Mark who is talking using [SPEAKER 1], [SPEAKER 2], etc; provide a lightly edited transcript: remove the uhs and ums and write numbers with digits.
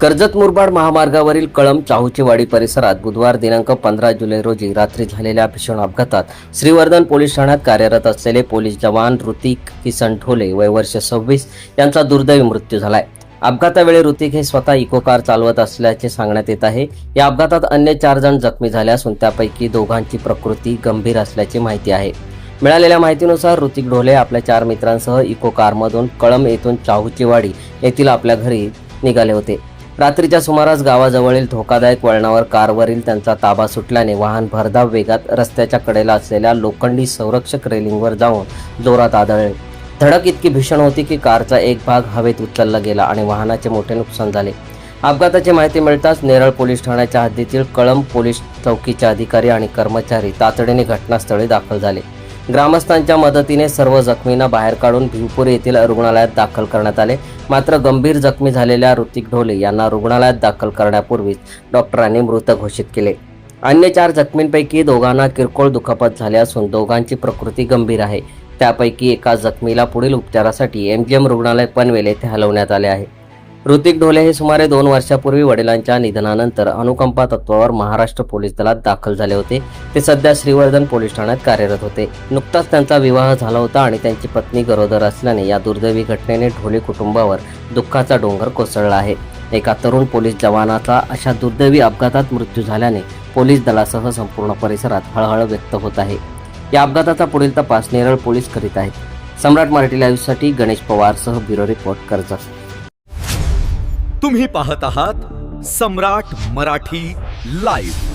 [SPEAKER 1] कर्जत मुरबाड महामार्गावरील कळंब चाहुचेवाडी परिसरात बुधवार दिनांक 15 जुलै रोजी रात्री झालेल्या भीषण अपघातात श्रीवर्धन पोलीस ठाण्यात कार्यरत असलेले पोलीस जवान ऋतिक किसन ढोले वय वर्ष 26 यांचा दुर्दैवी मृत्यू झालाय। अपघातावेळी ऋतिक हे स्वतः इको कार चालवत असल्याचे सांगण्यात येत आहे। या अपघातात अन्य 4 जण जखमी झाले असून त्यापैकी दोघांची प्रकृती गंभीर असल्याची माहिती आहे। मिळालेल्या माहितीनुसार ऋतिक ढोले आपल्या 4 मित्रांसह इको कारमधून कळंब येथून चाहुचेवाडी येथील आपल्या घरी निघाले होते। रात्रीच्या सुमारास गावाजवळील धोकादायक वळणावर कारवरील त्यांचा ताबा सुटल्याने वाहन भरधाव वेगात रस्त्याच्या कडेला असलेल्या लोखंडी संरक्षक रेलिंगवर जाऊन जोरात आदळले। धडक इतकी भीषण होती की कारचा एक भाग हवेत उचलला गेला आणि वाहनाचे मोठे नुकसान झाले। अपघाताची माहिती मिळताच नेरळ पोलीस ठाण्याच्या हद्दीतील कळंब पोलीस चौकीचे अधिकारी आणि कर्मचारी तातडीने घटनास्थळी दाखल झाले। ग्रामस्थांच्या मदतीने सर्व जखमींना बाहेर काढून भिवपूर येथील रुग्णालयात दाखल करण्यात आले। मात्र गंभीर जखमी झालेल्या ऋतिक ढोले यांना रुग्णालयात दाखल करण्यापूर्वीच डॉक्टरांनी मृत घोषित केले। अन्य 4 जखमींपैकी दोघांना किरकोळ दुखापत झाली असून दोघांची प्रकृती गंभीर आहे। त्यापैकी एका जखमीला पुढील उपचारासाठी एमजीएम रुग्णालय पनवेल येथे हलवण्यात आले आहे। ऋतिक ढोले हे सुमारे 2 वर्षापूर्वी वडिलांच्या निधनानंतर अनुकंपा तत्वावर महाराष्ट्र पोलीस दलात दाखल झाले होते। ते सध्या श्रीवर्धन पोलीस ठाण्यात कार्यरत होते। नुकताच त्यांचा विवाह झाला होता आणि त्यांची पत्नी गरोदर असल्याने या दुर्दैवी घटनेने ढोले कुटुंबावर दुःखाचा डोंगर कोसळला आहे। एका तरुण पोलीस जवानाचा अशा दुर्दैवी अपघातात मृत्यू झाल्याने पोलीस दलासह संपूर्ण परिसरात हळहळ व्यक्त होत आहे। या अपघाताचा पुढील तपास नेरळ पोलीस करीत आहेत। सम्राट मराठी लाईव्हसाठी गणेश पवारसह ब्युरो रिपोर्ट कर्जत।
[SPEAKER 2] तुम्ही पाहत आहात सम्राट मराठी लाईव्ह।